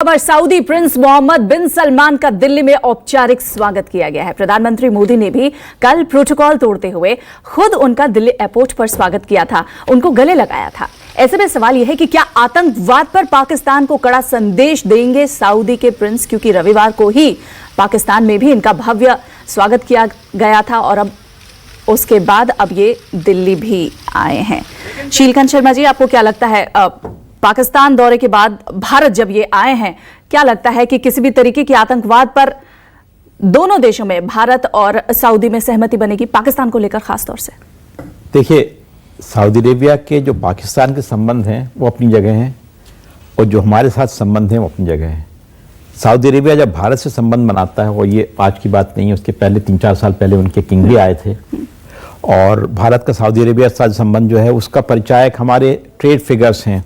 खबर Saudi Prince Mohammad बिन सलमान का दिल्ली में औपचारिक स्वागत किया गया है। प्रधानमंत्री मोदी ने भी कल प्रोटोकॉल तोड़ते हुए खुद उनका दिल्ली एयरपोर्ट पर स्वागत किया था, उनको गले लगाया था। ऐसे में सवाल यह है कि क्या आतंकवाद पर पाकिस्तान को कड़ा संदेश देंगे सऊदी के प्रिंस, क्योंकि रविवार को ही पाकिस्तान में भी इनका भव्य स्वागत किया गया था और अब उसके बाद अब ये दिल्ली भी आए हैं। शीलकांत शर्मा जी, आपको क्या लगता है, पाकिस्तान दौरे के बाद भारत जब ये आए हैं, क्या लगता है कि किसी भी तरीके की आतंकवाद पर दोनों देशों में, भारत और सऊदी में सहमति बनेगी पाकिस्तान को लेकर खास तौर से? देखिए, सऊदी अरेबिया के जो पाकिस्तान के संबंध हैं वो अपनी जगह हैं और जो हमारे साथ संबंध हैं वो अपनी जगह हैं। सऊदी अरेबिया जब भारत से संबंध बनाता है, और ये आज की बात नहीं है, उसके पहले 3-4 साल पहले उनके किंग भी आए थे, और भारत का सऊदी अरेबिया से संबंध जो है उसका परिचायक हमारे ट्रेड फिगर्स हैं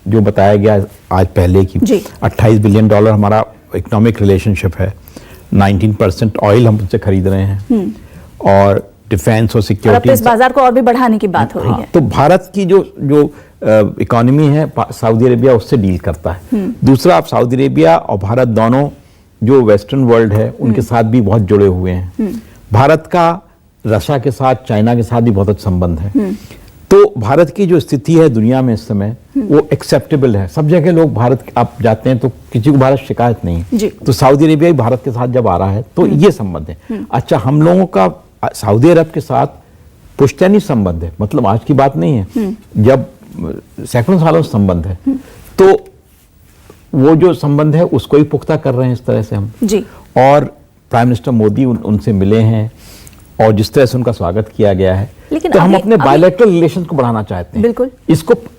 जो बताया गया आज पहले कि $28 बिलियन हमारा इकोनॉमिक रिलेशनशिप है, 19% ऑयल हम उनसे खरीद रहे हैं और डिफेंस और सिक्योरिटी, इस बाजार को और भी बढ़ाने की बात हो रही है। तो भारत की जो इकोनॉमी है सऊदी अरेबिया उससे डील करता है। दूसरा, आप सऊदी अरेबिया और भारत दोनों जो वेस्टर्न वर्ल्ड है उनके साथ भी बहुत जुड़े हुए हैं। भारत का रशिया के साथ, चाइना के साथ भी बहुत अच्छा संबंध है। तो भारत की जो स्थिति है दुनिया में इस समय वो एक्सेप्टेबल है। सब जगह लोग भारत आप जाते हैं तो किसी को भारत शिकायत नहीं है। तो सऊदी अरेबिया भी भारत के साथ जब आ रहा है तो ये संबंध है। अच्छा, हम लोगों का सऊदी अरब के साथ पुश्तैनी संबंध है, मतलब आज की बात नहीं है, जब सैकड़ों सालों से संबंध है, तो वो जो संबंध है उसको ही पुख्ता कर रहे हैं इस तरह से हम जी। और प्राइम मिनिस्टर मोदी उनसे मिले हैं और जिस तरह से उनका स्वागत किया गया है, तो हम अपने बायलैटरल रिलेशन को बढ़ाना चाहते हैं। बिल्कुल,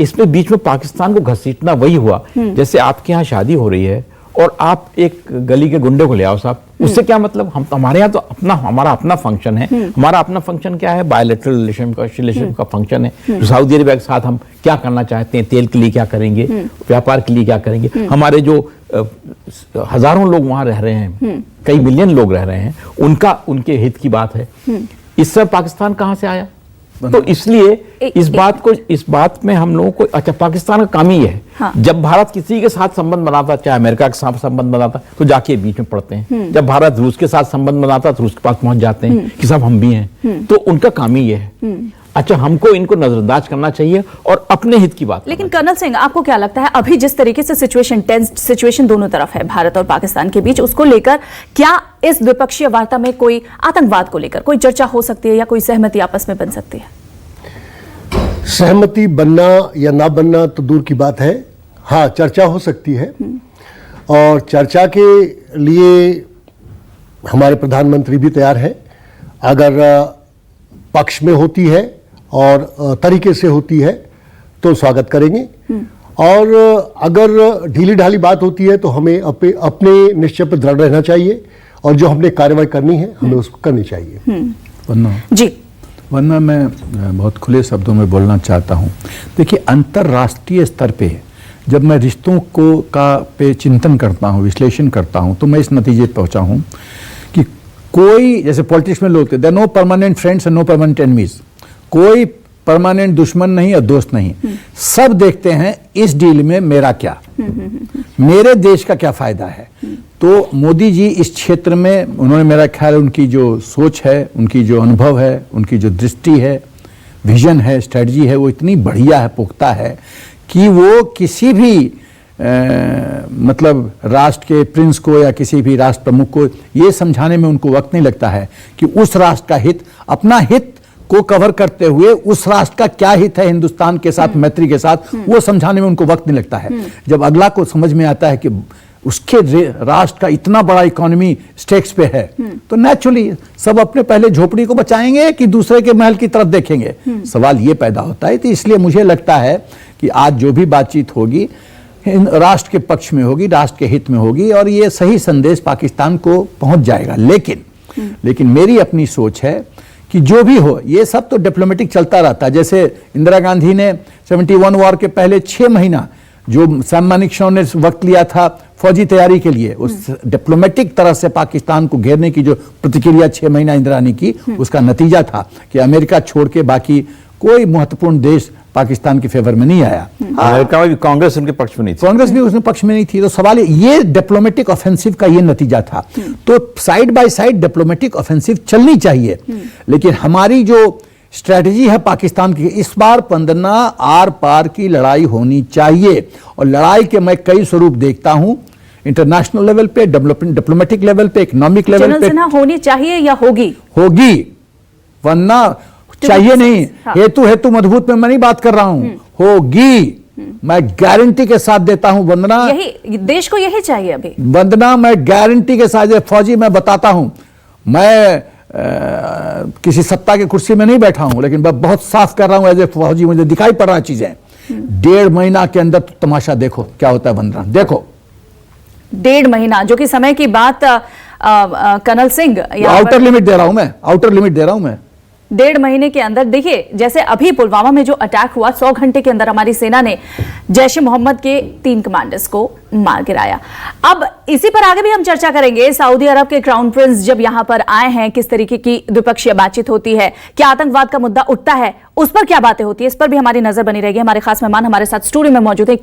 इसमें बीच में पाकिस्तान को घसीटना वही हुआ जैसे आपके यहाँ शादी हो रही है और आप एक गली के गुंडे को ले आओ साहब, उससे क्या मतलब? हमारे यहाँ तो हमारा अपना फंक्शन है। हमारा अपना फंक्शन क्या है? बायलैटरल रिलेशन का फंक्शन है। तो सऊदी अरेबिया के साथ हम क्या करना चाहते हैं, तेल के लिए क्या करेंगे, व्यापार के लिए क्या करेंगे, हमारे जो हजारों लोग वहां रह रहे हैं, कई मिलियन लोग रह रहे हैं, उनके हित की बात है। इस सब पाकिस्तान कहां से आया? तो इसलिए इस बात में हम लोगों को, अच्छा, पाकिस्तान का काम ही है, हाँ। जब भारत किसी के साथ संबंध बनाता, चाहे अमेरिका के साथ संबंध बनाता, तो जाके बीच में पड़ते हैं। जब भारत रूस के साथ संबंध बनाता तो रूस के पास पहुंच जाते हैं कि साहब हम भी हैं। तो उनका काम ही है। अच्छा, हमको इनको नजरअंदाज करना चाहिए और अपने हित की बात। लेकिन कर्नल सिंह, आपको क्या लगता है, अभी जिस तरीके से सिचुएशन दोनों तरफ है, भारत और पाकिस्तान के बीच, उसको लेकर क्या इस द्विपक्षीय वार्ता में कोई आतंकवाद को लेकर कोई चर्चा हो सकती है या कोई सहमति आपस में बन सकती है? सहमति बनना या ना बनना तो दूर की बात है, हाँ चर्चा हो सकती है। और चर्चा के लिए हमारे प्रधानमंत्री भी तैयार हैं। अगर पक्ष में होती है और तरीके से होती है तो स्वागत करेंगे, और अगर ढीली ढाली बात होती है तो हमें अपने निश्चय पर दृढ़ रहना चाहिए और जो हमने कार्रवाई करनी है हमें उसको करनी चाहिए। वरना मैं बहुत खुले शब्दों में बोलना चाहता हूँ। देखिए, अंतर्राष्ट्रीय स्तर पे जब मैं रिश्तों पे चिंतन करता हूँ, विश्लेषण करता हूँ, तो मैं इस नतीजे पर पहुँचा हूँ कि कोई, जैसे पॉलिटिक्स में लोग कहते हैं, no permanent friends and no permanent enemies, कोई परमानेंट दुश्मन नहीं और दोस्त नहीं। सब देखते हैं इस डील में मेरा क्या, मेरे देश का क्या फायदा है। तो मोदी जी इस क्षेत्र में, उन्होंने, मेरा ख्याल है, उनकी जो सोच है, उनकी जो अनुभव है, उनकी जो दृष्टि है, विजन है, स्ट्रेटजी है, वो इतनी बढ़िया है, पुख्ता है कि वो किसी भी मतलब राष्ट्र के प्रिंस को या किसी भी राष्ट्र प्रमुख को ये समझाने में उनको वक्त नहीं लगता है कि उस राष्ट्र का हित, अपना हित को कवर करते हुए उस राष्ट्र का क्या हित है हिंदुस्तान के साथ, मैत्री के साथ, वो समझाने में उनको वक्त नहीं लगता है। जब अगला को समझ में आता है कि उसके राष्ट्र का इतना बड़ा इकोनॉमी स्टेक्स पे है, तो नेचुरली सब अपने पहले झोपड़ी को बचाएंगे कि दूसरे के महल की तरफ देखेंगे। सवाल ये पैदा होता है। तो इसलिए मुझे लगता है कि आज जो भी बातचीत होगी राष्ट्र के पक्ष में होगी, राष्ट्र के हित में होगी, और ये सही संदेश पाकिस्तान को पहुंच जाएगा। लेकिन मेरी अपनी सोच है कि जो भी हो, ये सब तो डिप्लोमेटिक चलता रहता है। जैसे इंदिरा गांधी ने 71 वॉर के पहले 6 महीना जो सैम मानेकशॉ ने वक्त लिया था फौजी तैयारी के लिए, उस डिप्लोमेटिक तरह से पाकिस्तान को घेरने की जो प्रतिक्रिया 6 महीना इंदिरा ने की, उसका नतीजा था कि अमेरिका छोड़ के बाकी कोई महत्वपूर्ण देश पाकिस्तान के फेवर में नहीं आया। अमेरिका में भी कांग्रेस उनके पक्ष में नहीं थी। कांग्रेस भी उसमें पक्ष में नहीं थी। तो सवाल ये डिप्लोमेटिक ऑफेंसिव का ये नतीजा था। तो side by side diplomatic offensive चलनी चाहिए, लेकिन हमारी जो स्ट्रेटजी है पाकिस्तान की, इस बार 15 आर पार की लड़ाई होनी चाहिए। और लड़ाई के मैं कई स्वरूप देखता हूं, इंटरनेशनल लेवल पे, डिप्लोमेटिक लेवल पे, इकोनॉमिक लेवल पे। होनी चाहिए या होगी? होगी, वरना चाहिए नहीं। हाँ। हेतु मजबूत में मैं नहीं बात कर रहा हूं, होगी। मैं गारंटी के साथ देता हूं वंदना, यही देश को यही चाहिए अभी। वंदना, मैं गारंटी के साथ, फौजी मैं बताता हूं, मैं किसी सत्ता की कुर्सी में नहीं बैठा हूं, लेकिन मैं बहुत साफ कर रहा हूं एज ए फौजी, मुझे दिखाई पड़ रहा चीजें। 1.5 महीना के अंदर तो तमाशा देखो क्या होता है वंदना, देखो। 1.5 महीना, जो कि समय की बात कर्नल सिंह, आउटर लिमिट दे रहा हूं मैं, आउटर लिमिट दे रहा हूं मैं। 1.5 महीने के अंदर देखिए, जैसे अभी पुलवामा में जो अटैक हुआ, 100 घंटे के अंदर हमारी सेना ने जैश ए मोहम्मद के 3 कमांडर्स को मार गिराया। अब इसी पर आगे भी हम चर्चा करेंगे। सऊदी अरब के क्राउन प्रिंस जब यहां पर आए हैं, किस तरीके की द्विपक्षीय बातचीत होती है, क्या आतंकवाद का मुद्दा उठता है, उस पर क्या बातें होती है, इस पर भी हमारी नजर बनी रहेगी। हमारे खास मेहमान हमारे साथ स्टूडियो में मौजूद है।